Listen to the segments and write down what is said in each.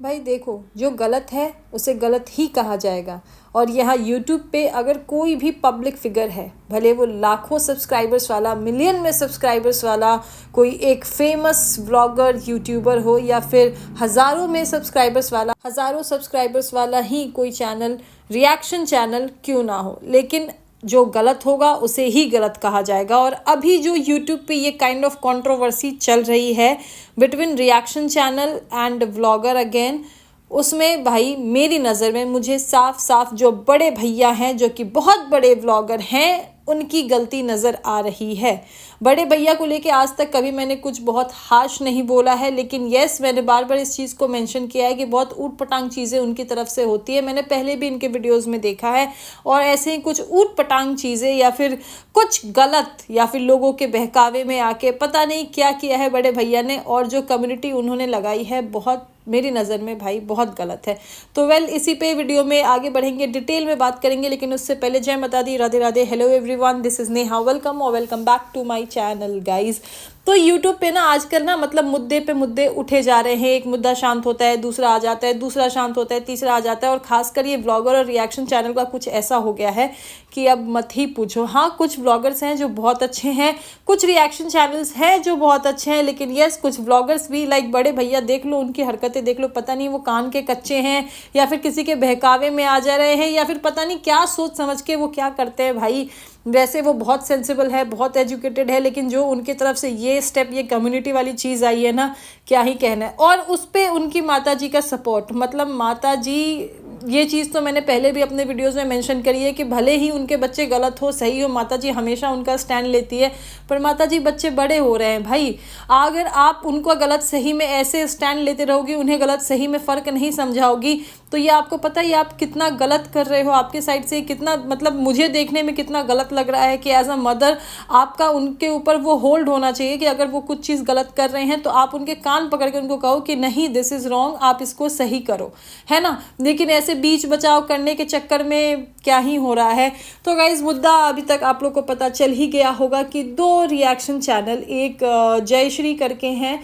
भाई देखो, जो गलत है उसे गलत ही कहा जाएगा। और यहाँ यूट्यूब पे अगर कोई भी पब्लिक फिगर है, भले वो लाखों सब्सक्राइबर्स वाला, मिलियन में सब्सक्राइबर्स वाला कोई एक फेमस व्लॉगर यूट्यूबर हो, या फिर हज़ारों में सब्सक्राइबर्स वाला, हज़ारों सब्सक्राइबर्स वाला ही कोई चैनल, रिएक्शन चैनल क्यों ना हो, लेकिन जो गलत होगा उसे ही गलत कहा जाएगा। और अभी जो यूट्यूब पे ये काइंड ऑफ कंट्रोवर्सी चल रही है between reaction channel and vlogger again, उसमें भाई मेरी नज़र में मुझे साफ साफ जो बड़े भैया हैं, जो कि बहुत बड़े व्लॉगर हैं, उनकी गलती नज़र आ रही है। बड़े भैया को लेके आज तक कभी मैंने कुछ बहुत हाश नहीं बोला है, लेकिन येस, मैंने बार बार इस चीज़ को मेंशन किया है कि बहुत ऊट पटांग चीज़ें उनकी तरफ से होती है। मैंने पहले भी इनके वीडियोस में देखा है, और ऐसे ही कुछ ऊट पटांग चीज़ें या फिर कुछ गलत या फिर लोगों के बहकावे में आके पता नहीं क्या किया है बड़े भैया ने, और जो कम्युनिटी उन्होंने लगाई है बहुत, मेरी नज़र में भाई बहुत गलत है। तो इसी पे वीडियो में आगे बढ़ेंगे, डिटेल में बात करेंगे, लेकिन उससे पहले जय माता दी, Radhe Radhe, hello everyone, this is Neha, welcome और welcome back to my channel guys. तो यूट्यूब पे ना आजकल ना मतलब मुद्दे पे मुद्दे उठे जा रहे हैं। एक मुद्दा शांत होता है, दूसरा आ जाता है, दूसरा शांत होता है, तीसरा आ जाता है, और खासकर ये व्लॉगर और रिएक्शन चैनल का कुछ ऐसा हो गया है कि अब मत ही पूछो। हाँ, कुछ व्लॉगर्स हैं जो बहुत अच्छे हैं, कुछ रिएक्शन चैनल्स हैं जो बहुत अच्छे हैं, लेकिन यस, कुछ व्लॉगर्स भी लाइक बड़े भैया देख लो, उनकी हरकतें देख लो, पता नहीं वो कान के कच्चे हैं या फिर किसी के बहकावे में आ जा रहे हैं, या फिर पता नहीं क्या सोच समझ के वो क्या करते हैं भाई। वैसे वो बहुत सेंसिबल है, बहुत एजुकेटेड है, लेकिन जो उनकी तरफ से ये स्टेप, ये कम्युनिटी वाली चीज़ आई है ना, क्या ही कहना है। और उस पर उनकी माता जी का सपोर्ट, मतलब माता जी, ये चीज़ तो मैंने पहले भी अपने वीडियोस में मेंशन करी है कि भले ही उनके बच्चे गलत हो सही हो, माता जी हमेशा उनका स्टैंड लेती है। पर माता जी, बच्चे बड़े हो रहे हैं भाई, अगर आप उनको गलत सही में ऐसे स्टैंड लेते रहोगी, उन्हें गलत सही में फ़र्क नहीं समझाओगी, तो ये आपको पता है आप कितना गलत कर रहे हो। आपके साइड से कितना, मतलब मुझे देखने में कितना गलत लग रहा है कि एज अ मदर आपका उनके ऊपर वो होल्ड होना चाहिए कि अगर वो कुछ चीज़ गलत कर रहे हैं तो आप उनके कान पकड़ के उनको कहो कि नहीं, दिस इज़ रॉन्ग, आप इसको सही करो, है ना। लेकिन ऐसे बीच बचाव करने के चक्कर में क्या ही हो रहा है। तो गाइज, मुद्दा अभी तक आप लोग को पता चल ही गया होगा कि दो रिएक्शन चैनल, एक जयश्री करके हैं,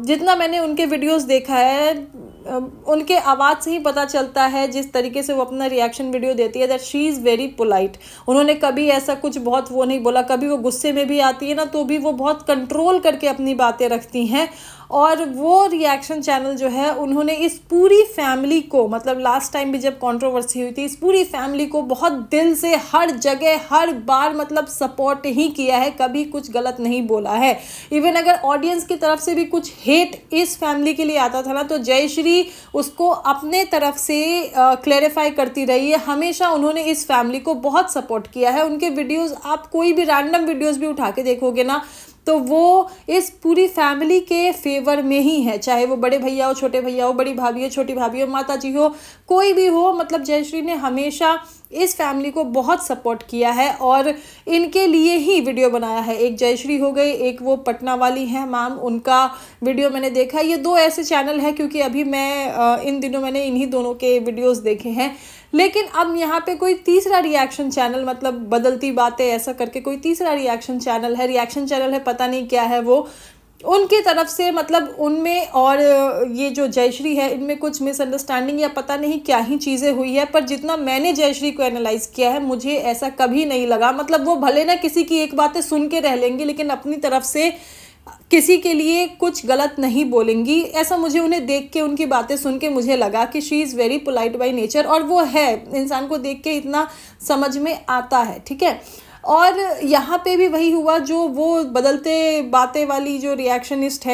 जितना मैंने उनके वीडियोस देखा है, उनके आवाज़ से ही पता चलता है, जिस तरीके से वो अपना रिएक्शन वीडियो देती है, that she is very polite. उन्होंने कभी ऐसा कुछ बहुत वो नहीं बोला, कभी वो गुस्से में भी आती है ना तो भी वो बहुत कंट्रोल करके अपनी बातें रखती हैं। और वो रिएक्शन चैनल जो है, उन्होंने इस पूरी फैमिली को, मतलब लास्ट टाइम भी जब कंट्रोवर्सी हुई थी, इस पूरी फैमिली को बहुत दिल से हर जगह हर बार मतलब सपोर्ट ही किया है, कभी कुछ गलत नहीं बोला है। इवन अगर ऑडियंस की तरफ से भी कुछ हेट इस फैमिली के लिए आता था ना, तो जयश्री उसको अपने तरफ से क्लैरिफाई करती रही है। हमेशा उन्होंने इस फैमिली को बहुत सपोर्ट किया है। उनके वीडियोज़, आप कोई भी रैंडम वीडियोज़ भी उठा के देखोगे ना, तो वो इस पूरी फैमिली के फेवर में ही है, चाहे वो बड़े भैया हो, छोटे भैया हो, बड़ी भाभी हो, छोटी भाभी हो, माता जी हो, कोई भी हो, मतलब जयश्री ने हमेशा इस फैमिली को बहुत सपोर्ट किया है और इनके लिए ही वीडियो बनाया है। एक जयश्री हो गई, एक वो पटना वाली हैं मैम, उनका वीडियो मैंने देखा है। ये दो ऐसे चैनल हैं, क्योंकि अभी मैं इन दिनों मैंने इन्हीं दोनों के वीडियोस देखे हैं। लेकिन अब यहाँ पे कोई तीसरा रिएक्शन चैनल, मतलब बदलती बातें ऐसा करके कोई तीसरा रिएक्शन चैनल है, पता नहीं क्या है वो, उनकी तरफ से मतलब उनमें और ये जो जयश्री है, इनमें कुछ मिसअंडरस्टैंडिंग या पता नहीं क्या ही चीज़ें हुई है। पर जितना मैंने जयश्री को एनालाइज किया है, मुझे ऐसा कभी नहीं लगा, मतलब वो भले ना किसी की एक बातें सुन के रह लेंगी, लेकिन अपनी तरफ से किसी के लिए कुछ गलत नहीं बोलेंगी। ऐसा मुझे उन्हें देख के, उनकी बातें सुन के मुझे लगा कि she is very polite by nature, और वो है, इंसान को देख के इतना समझ में आता है, ठीक है। और यहाँ पे भी वही हुआ, जो वो बदलते बातें वाली जो रिएक्शनिस्ट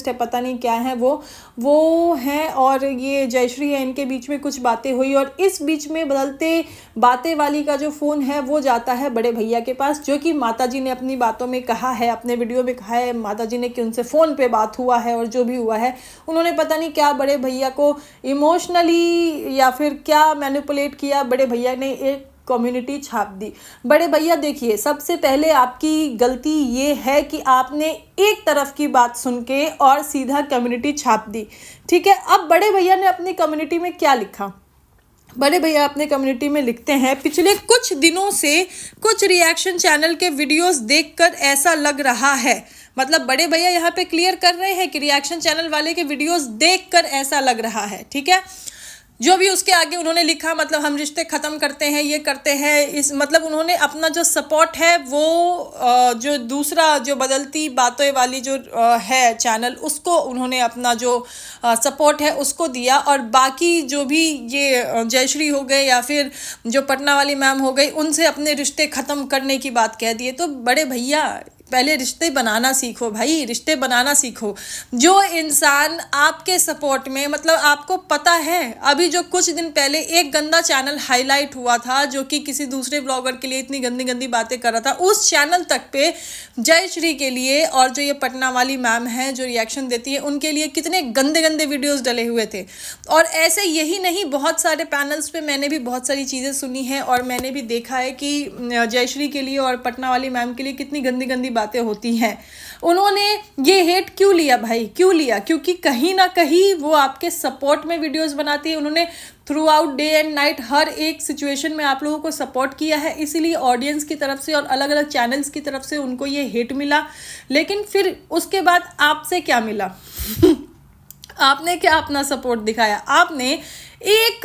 है, पता नहीं क्या है वो हैं, और ये जयश्री है, इनके बीच में कुछ बातें हुई, और इस बीच में बदलते बातें वाली का जो फ़ोन है वो जाता है बड़े भैया के पास, जो कि माताजी ने अपनी बातों में कहा है, अपने वीडियो में कहा है माताजी ने कि उनसे फ़ोन पे बात हुआ है, और जो भी हुआ है उन्होंने पता नहीं क्या बड़े भैया को इमोशनली या फिर क्या मैनिपुलेट किया, बड़े भैया ने एक कम्युनिटी छाप दी। बड़े भैया देखिए, सबसे पहले आपकी गलती ये है कि आपने एक तरफ की बात सुन के और सीधा कम्युनिटी छाप दी, ठीक है। अब बड़े भैया ने अपनी कम्युनिटी में क्या लिखा, बड़े भैया अपने कम्युनिटी में लिखते हैं, पिछले कुछ दिनों से कुछ रिएक्शन चैनल के वीडियोस देखकर ऐसा लग रहा है, मतलब बड़े भैया यहाँ पे क्लियर कर रहे हैं कि रिएक्शन चैनल वाले के वीडियोस देखकर ऐसा लग रहा है, ठीक है। जो भी उसके आगे उन्होंने लिखा, मतलब हम रिश्ते ख़त्म करते हैं, ये करते हैं, इस मतलब उन्होंने अपना जो सपोर्ट है वो जो दूसरा जो बदलती बातों वाली जो है चैनल, उसको उन्होंने अपना जो सपोर्ट है उसको दिया। और बाकी जो भी ये जयश्री हो गए या फिर जो पटना वाली मैम हो गई, उनसे अपने रिश्ते ख़त्म करने की बात कह दिए। तो बड़े भैया पहले रिश्ते बनाना सीखो भाई, रिश्ते बनाना सीखो। जो इंसान आपके सपोर्ट में, मतलब आपको पता है अभी जो कुछ दिन पहले एक गंदा चैनल हाईलाइट हुआ था जो कि किसी दूसरे ब्लॉगर के लिए इतनी गंदी गंदी बातें कर रहा था, उस चैनल तक पे जयश्री के लिए और जो ये पटना वाली मैम है जो रिएक्शन देती है उनके लिए कितने गंदे गंदे वीडियोस डले हुए थे। और ऐसे यही नहीं, बहुत सारे पैनल्स पे मैंने भी बहुत सारी चीज़ें सुनी हैं और मैंने भी देखा है कि जयश्री के लिए और पटना वाली मैम के लिए कितनी गंदी गंदी बातें होती हैं। उन्होंने ये हेट क्यों लिया भाई, क्यों लिया? क्योंकि कहीं ना कहीं वो आपके सपोर्ट में वीडियोस बनाती है। उन्होंने throughout day and night हर एक सिचुएशन में आप लोगों को सपोर्ट किया है, इसीलिए ऑडियंस की तरफ से और अलग अलग चैनल्स की तरफ से उनको ये हेट मिला। लेकिन फिर उसके बाद आपसे क्या मिला? आपने क्या अपना सपोर्ट दिखाया? आपने एक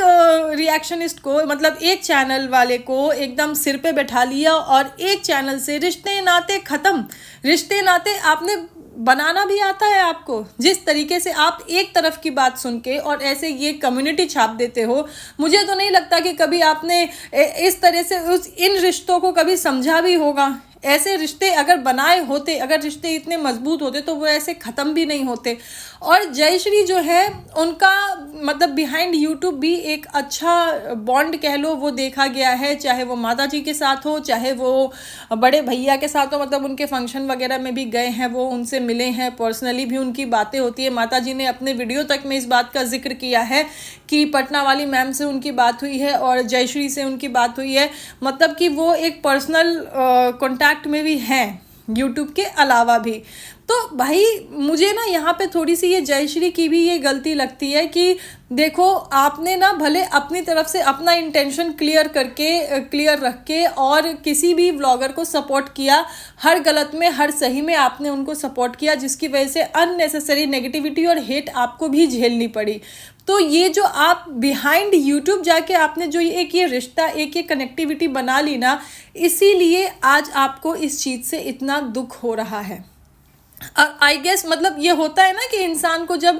रिएक्शनिस्ट को, मतलब एक चैनल वाले को एकदम सिर पे बैठा लिया और एक चैनल से रिश्ते नाते ख़त्म। रिश्ते नाते आपने बनाना भी आता है आपको? जिस तरीके से आप एक तरफ की बात सुन के और ऐसे ये कम्युनिटी छाप देते हो, मुझे तो नहीं लगता कि कभी आपने इस तरह से इन रिश्तों को कभी समझा भी होगा। ऐसे रिश्ते अगर बनाए होते, अगर रिश्ते इतने मजबूत होते तो वो ऐसे ख़त्म भी नहीं होते। और जयश्री जो है उनका मतलब बिहाइंड यूट्यूब भी एक अच्छा बॉन्ड कह लो वो देखा गया है, चाहे वो माता जी के साथ हो, चाहे वो बड़े भैया के साथ हो। मतलब उनके फंक्शन वगैरह में भी गए हैं, वो उनसे मिले हैं, पर्सनली भी उनकी बातें होती है। माता जी ने अपने वीडियो तक में इस बात का जिक्र किया है कि पटना वाली मैम से उनकी बात हुई है और जयश्री से उनकी बात हुई है। मतलब कि वो एक पर्सनल कॉन्टैक्ट में भी हैं यूट्यूब के अलावा भी। तो भाई मुझे ना यहाँ पे थोड़ी सी ये जयश्री की भी ये गलती लगती है कि देखो आपने ना भले अपनी तरफ से अपना इंटेंशन क्लियर रख के और किसी भी व्लॉगर को सपोर्ट किया, हर गलत में हर सही में आपने उनको सपोर्ट किया, जिसकी वजह से अननेसेसरी नेगेटिविटी और हेट आपको भी झेलनी पड़ी। तो ये जो आप बिहाइंड यूट्यूब जाके आपने जो एक ये रिश्ता, एक ये कनेक्टिविटी बना ली ना, इसीलिए आज आपको इस चीज़ से इतना दुख हो रहा है। आई गेस मतलब ये होता है ना कि इंसान को जब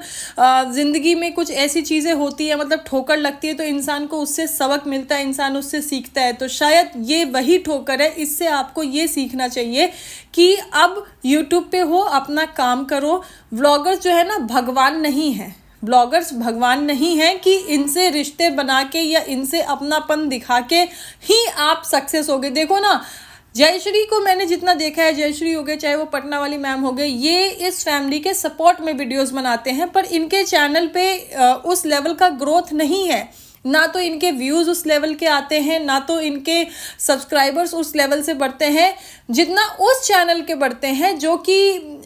ज़िंदगी में कुछ ऐसी चीज़ें होती है, मतलब ठोकर लगती है, तो इंसान को उससे सबक मिलता है, इंसान उससे सीखता है। तो शायद ये वही ठोकर है। इससे आपको ये सीखना चाहिए कि अब यूट्यूब पे हो, अपना काम करो। व्लॉगर्स जो है ना भगवान नहीं है, ब्लॉगर्स भगवान नहीं है कि इनसे रिश्ते बना के या इनसे अपनापन दिखा के ही आप सक्सेस होगे। देखो ना, जयश्री को मैंने जितना देखा है, जयश्री हो गए चाहे वो पटना वाली मैम हो गए, ये इस फैमिली के सपोर्ट में वीडियोस बनाते हैं, पर इनके चैनल पे उस लेवल का ग्रोथ नहीं है। ना तो इनके व्यूज़ उस लेवल के आते हैं, ना तो इनके सब्सक्राइबर्स उस लेवल से बढ़ते हैं जितना उस चैनल के बढ़ते हैं जो कि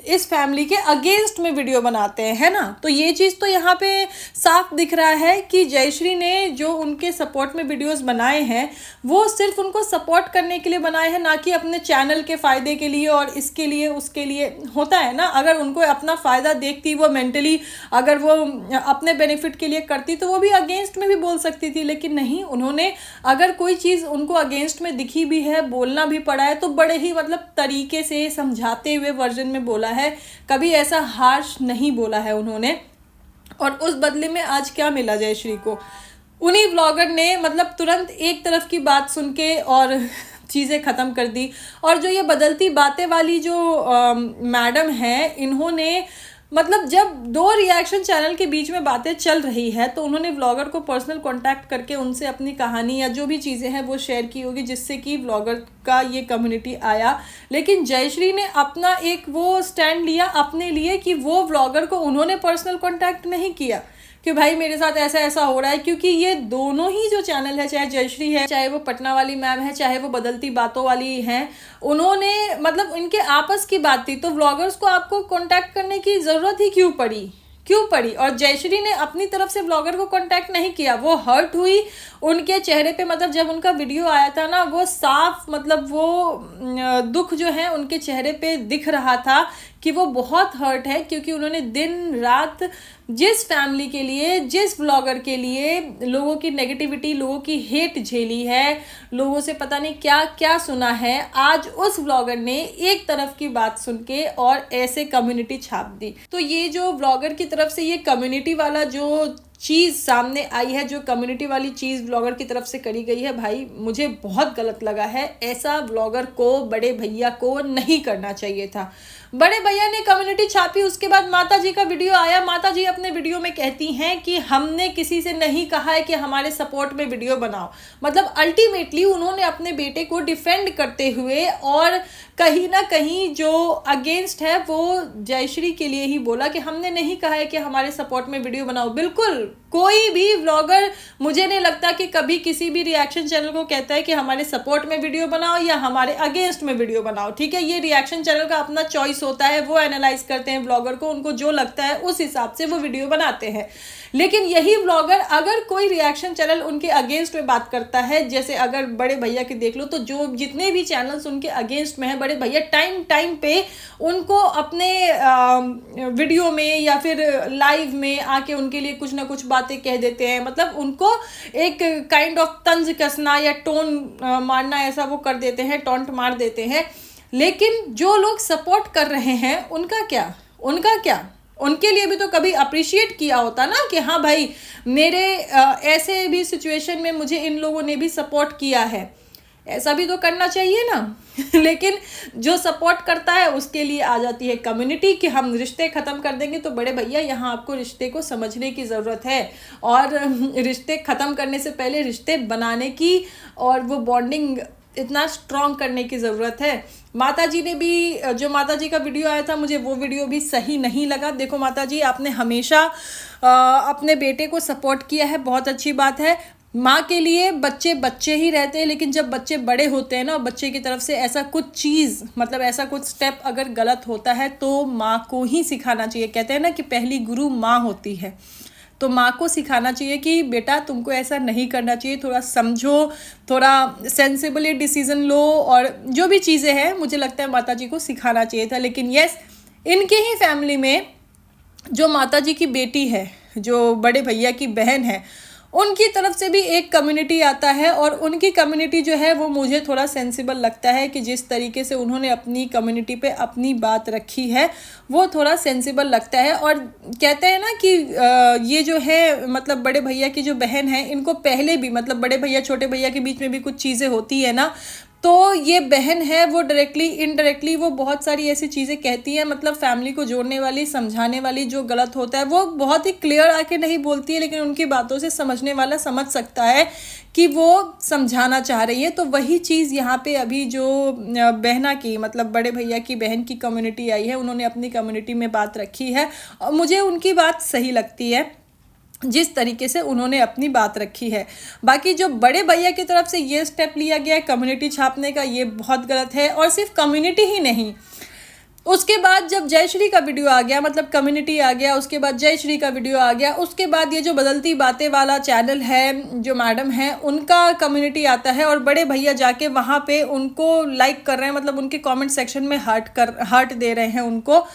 इस फैमिली के अगेंस्ट में वीडियो बनाते हैं, है ना। तो ये चीज़ तो यहाँ पे साफ दिख रहा है कि जयश्री ने जो उनके सपोर्ट में वीडियोस बनाए हैं वो सिर्फ उनको सपोर्ट करने के लिए बनाए हैं, ना कि अपने चैनल के फ़ायदे के लिए और इसके लिए उसके लिए। होता है ना, अगर उनको अपना फ़ायदा देखती वो मेंटली, अगर वो अपने बेनिफिट के लिए करती तो वो भी अगेंस्ट में भी बोल सकती थी, लेकिन नहीं, उन्होंने अगर कोई चीज़ उनको अगेंस्ट में दिखी भी है, बोलना भी पड़ा है, तो बड़े ही मतलब तरीके से समझाते हुए वर्जन में बोला है, कभी ऐसा हार्श नहीं बोला है उन्होंने। और उस बदले में आज क्या मिला जयश्री को? उन्हीं व्लॉगर ने मतलब तुरंत एक तरफ की बात सुन के और चीज़ें ख़त्म कर दी। और जो ये बदलती बातें वाली जो मैडम है, इन्होंने मतलब जब दो रिएक्शन चैनल के बीच में बातें चल रही है तो उन्होंने व्लॉगर को पर्सनल कांटेक्ट करके उनसे अपनी कहानी या जो भी चीज़ें हैं वो शेयर की होगी, जिससे कि व्लॉगर का ये कम्युनिटी आया। लेकिन जयश्री ने अपना एक वो स्टैंड लिया अपने लिए कि वो व्लॉगर को उन्होंने पर्सनल कांटेक्ट नहीं किया कि भाई मेरे साथ ऐसा ऐसा हो रहा है, क्योंकि ये दोनों ही जो चैनल है, चाहे जयश्री है, चाहे वो पटना वाली मैम है, चाहे वो बदलती बातों वाली हैं, उन्होंने मतलब इनके आपस की बात थी, तो व्लॉगर्स को आपको कांटेक्ट करने की ज़रूरत ही क्यों पड़ी? और जयश्री ने अपनी तरफ से ब्लॉगर को कांटेक्ट नहीं किया। वो हर्ट हुई उनके चेहरे पे, मतलब जब उनका वीडियो आया था ना, वो साफ मतलब वो दुख जो है उनके चेहरे पे दिख रहा था कि वो बहुत हर्ट है, क्योंकि उन्होंने दिन रात जिस फैमिली के लिए, जिस व्लॉगर के लिए लोगों की नेगेटिविटी, लोगों की हेट झेली है, लोगों से पता नहीं क्या क्या सुना है, आज उस व्लॉगर ने एक तरफ की बात सुन के और ऐसे कम्युनिटी छाप दी। तो ये जो व्लॉगर की तरफ से ये कम्युनिटी वाला जो चीज़ सामने आई है, जो कम्युनिटी वाली चीज़ व्लॉगर की तरफ से करी गई है, भाई मुझे बहुत गलत लगा है। ऐसा व्लॉगर को, बड़े भैया को नहीं करना चाहिए था। बड़े भैया ने कम्युनिटी छापी, उसके बाद माता जी का वीडियो आया। माता जी अपने वीडियो में कहती हैं कि हमने किसी से नहीं कहा है कि हमारे सपोर्ट में वीडियो बनाओ। मतलब अल्टीमेटली उन्होंने अपने बेटे को डिफेंड करते हुए और कहीं ना कहीं जो अगेंस्ट है वो जयश्री के लिए ही बोला कि हमने नहीं कहा है कि हमारे सपोर्ट में वीडियो बनाओ। बिल्कुल कोई भी व्लॉगर, मुझे नहीं लगता कि कभी किसी भी रिएक्शन चैनल को कहता है कि हमारे सपोर्ट में वीडियो बनाओ या हमारे अगेंस्ट में वीडियो बनाओ। ठीक है, ये रिएक्शन चैनल का अपना चॉइस होता है, वो एनालाइज करते हैं व्लॉगर को, उनको जो लगता है उस हिसाब से वो वीडियो बनाते हैं। लेकिन यही व्लॉगर अगर कोई रिएक्शन चैनल उनके अगेंस्ट में बात करता है, जैसे अगर बड़े भैया की देख लो, तो जो जितने भी चैनल्स उनके अगेंस्ट में है, बड़े भैया टाइम टाइम पे उनको अपने वीडियो में या फिर लाइव में आके उनके लिए कुछ ना कुछ बातें कह देते हैं। मतलब उनको एक काइंड ऑफ तंज कसना या टोन मारना, ऐसा वो कर देते हैं, टॉन्ट मार देते हैं। लेकिन जो लोग सपोर्ट कर रहे हैं उनका क्या, उनके लिए भी तो कभी अप्रिशिएट किया होता ना कि हाँ भाई मेरे ऐसे भी सिचुएशन में मुझे इन लोगों ने भी सपोर्ट किया है, ऐसा भी तो करना चाहिए ना। लेकिन जो सपोर्ट करता है उसके लिए आ जाती है कम्युनिटी कि हम रिश्ते ख़त्म कर देंगे। तो बड़े भैया यहाँ आपको रिश्ते को समझने की ज़रूरत है, और रिश्ते ख़त्म करने से पहले रिश्ते बनाने की और वो बॉन्डिंग इतना स्ट्रॉन्ग करने की ज़रूरत है। माता जी ने भी, जो माता जी का वीडियो आया था, मुझे वो वीडियो भी सही नहीं लगा। देखो माता जी, आपने हमेशा अपने बेटे को सपोर्ट किया है, बहुत अच्छी बात है। माँ के लिए बच्चे बच्चे ही रहते हैं, लेकिन जब बच्चे बड़े होते हैं ना, बच्चे की तरफ से ऐसा कुछ चीज़, मतलब ऐसा कुछ स्टेप अगर गलत होता है तो माँ को ही सिखाना चाहिए। कहते हैं ना कि पहली गुरु माँ होती है, तो माँ को सिखाना चाहिए कि बेटा तुमको ऐसा नहीं करना चाहिए, थोड़ा समझो, थोड़ा सेंसिबली डिसीजन लो, और जो भी चीज़ें हैं मुझे लगता है माता जी को सिखाना चाहिए था। लेकिन यस, इनके ही फैमिली में जो माता जी की बेटी है, जो बड़े भैया की बहन है, उनकी तरफ से भी एक कम्युनिटी आता है, और उनकी कम्युनिटी जो है वो मुझे थोड़ा सेंसिबल लगता है कि जिस तरीके से उन्होंने अपनी कम्युनिटी पे अपनी बात रखी है वो थोड़ा सेंसिबल लगता है। और कहते हैं ना कि ये जो है, मतलब बड़े भैया की जो बहन है, इनको पहले भी, मतलब बड़े भैया छोटे भैया के बीच में भी कुछ चीज़ें होती है ना, तो ये बहन है वो डायरेक्टली इनडायरेक्टली वो बहुत सारी ऐसी चीज़ें कहती है, मतलब फैमिली को जोड़ने वाली, समझाने वाली। जो गलत होता है वो बहुत ही क्लियर आके नहीं बोलती है, लेकिन उनकी बातों से समझने वाला समझ सकता है कि वो समझाना चाह रही है। तो वही चीज़ यहाँ पे अभी जो बहना की, मतलब बड़े भैया की बहन की कम्युनिटी आई है, उन्होंने अपनी कम्युनिटी में बात रखी है, और मुझे उनकी बात सही लगती है जिस तरीके से उन्होंने अपनी बात रखी है। बाकी जो बड़े भैया की तरफ से ये स्टेप लिया गया है कम्युनिटी छापने का, ये बहुत गलत है। और सिर्फ कम्युनिटी ही नहीं, उसके बाद जब जयश्री का वीडियो आ गया, मतलब कम्युनिटी आ गया, उसके बाद जयश्री का वीडियो आ गया, उसके बाद ये जो बदलती बातें वाला चैनल है, जो मैडम है, उनका कम्युनिटी आता है, और बड़े भैया जाके वहाँ पे उनको लाइक कर रहे हैं, मतलब उनके कमेंट सेक्शन में हार्ट दे रहे हैं उनको।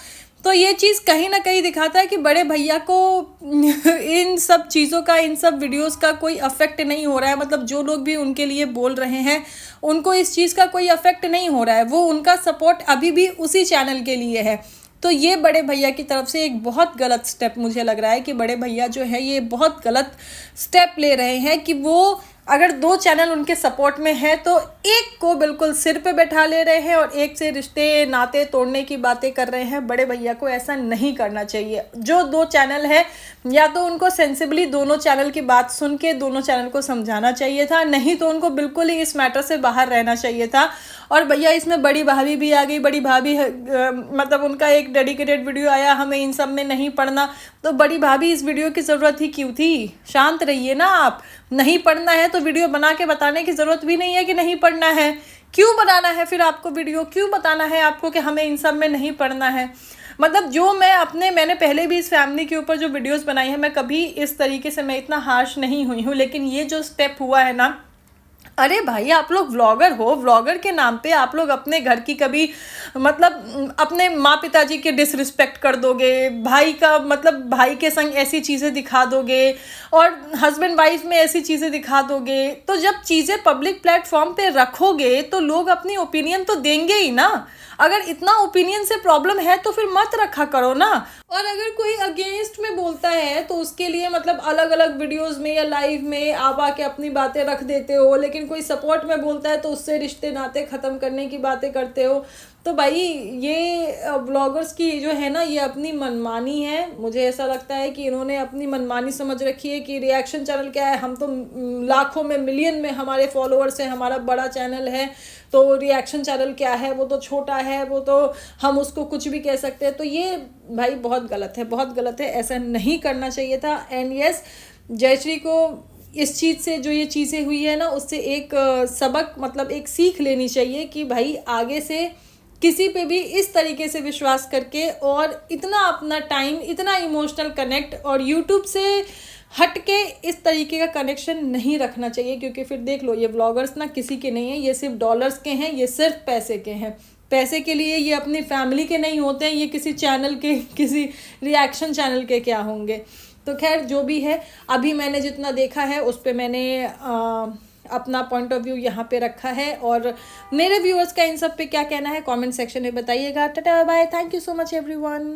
तो ये चीज़ कहीं ना कहीं दिखाता है कि बड़े भैया को इन सब चीज़ों का, इन सब वीडियोस का कोई अफेक्ट नहीं हो रहा है। मतलब जो लोग भी उनके लिए बोल रहे हैं उनको इस चीज़ का कोई अफेक्ट नहीं हो रहा है, वो उनका सपोर्ट अभी भी उसी चैनल के लिए है। तो ये बड़े भैया की तरफ से एक बहुत गलत स्टेप मुझे लग रहा है कि बड़े भैया जो है ये बहुत गलत स्टेप ले रहे हैं कि वो अगर दो चैनल उनके सपोर्ट में है तो एक को बिल्कुल सिर पे बैठा ले रहे हैं और एक से रिश्ते नाते तोड़ने की बातें कर रहे हैं। बड़े भैया को ऐसा नहीं करना चाहिए। जो दो चैनल है, या तो उनको सेंसिबली दोनों चैनल की बात सुन के दोनों चैनल को समझाना चाहिए था, नहीं तो उनको बिल्कुल ही इस मैटर से बाहर रहना चाहिए था। और भैया इसमें बड़ी भाभी भी आ गई। बड़ी भाभी मतलब उनका एक डेडिकेटेड वीडियो आया, हमें इन सब में नहीं पढ़ना। तो बड़ी भाभी इस वीडियो की ज़रूरत ही क्यों थी? शांत रहिए ना आप। नहीं पढ़ना है तो वीडियो बना के बताने की ज़रूरत भी नहीं है कि नहीं पढ़ना है। क्यों बनाना है फिर आपको वीडियो? क्यों बताना है आपको कि हमें इन सब में नहीं पढ़ना है? मतलब जो मैंने पहले भी इस फैमिली के ऊपर जो वीडियोस बनाई है, मैं कभी इस तरीके से मैं इतना हार्श नहीं हुई हूँ। लेकिन ये जो स्टेप हुआ है ना, अरे भाई, आप लोग व्लॉगर हो, व्लॉगर के नाम पे आप लोग अपने घर की कभी मतलब अपने माँ पिताजी के डिसरिस्पेक्ट कर दोगे, भाई का मतलब भाई के संग ऐसी चीज़ें दिखा दोगे और हस्बैंड वाइफ में ऐसी चीज़ें दिखा दोगे। तो जब चीज़ें पब्लिक प्लेटफॉर्म पे रखोगे तो लोग अपनी ओपिनियन तो देंगे ही ना। अगर इतना ओपिनियन से प्रॉब्लम है तो फिर मत रखा करो ना। और अगर कोई अगेंस्ट में बोलता है तो उसके लिए मतलब अलग अलग वीडियोस में या लाइव में आप आके अपनी बातें रख देते हो, लेकिन कोई सपोर्ट में बोलता है तो उससे रिश्ते नाते ख़त्म करने की बातें करते हो। तो भाई ये ब्लॉगर्स की जो है ना, ये अपनी मनमानी है। मुझे ऐसा लगता है कि इन्होंने अपनी मनमानी समझ रखी है कि रिएक्शन चैनल क्या है, हम तो लाखों में मिलियन में हमारे फॉलोअर्स हैं, हमारा बड़ा चैनल है, तो रिएक्शन चैनल क्या है, वो तो छोटा है, वो तो हम उसको कुछ भी कह सकते हैं। तो ये भाई बहुत गलत है, बहुत गलत है, ऐसा नहीं करना चाहिए था। एंड यस, जयश्री को इस चीज़ से जो ये चीज़ें हुई है ना, उससे एक सबक मतलब एक सीख लेनी चाहिए कि भाई आगे से किसी पे भी इस तरीके से विश्वास करके और इतना अपना टाइम, इतना इमोशनल कनेक्ट और यूट्यूब से हट के इस तरीके का कनेक्शन नहीं रखना चाहिए। क्योंकि फिर देख लो, ये व्लॉगर्स ना किसी के नहीं हैं, ये सिर्फ डॉलर्स के हैं, ये सिर्फ पैसे के हैं। पैसे के लिए ये अपनी फैमिली के नहीं होते हैं, ये किसी चैनल के, किसी रिएक्शन चैनल के क्या होंगे। तो खैर जो भी है, अभी मैंने जितना देखा है उस पर मैंने अपना पॉइंट ऑफ व्यू यहाँ पे रखा है। और मेरे व्यूअर्स का इन सब पे क्या कहना है कमेंट सेक्शन में बताइएगा। टाटा bye, thank you so much everyone.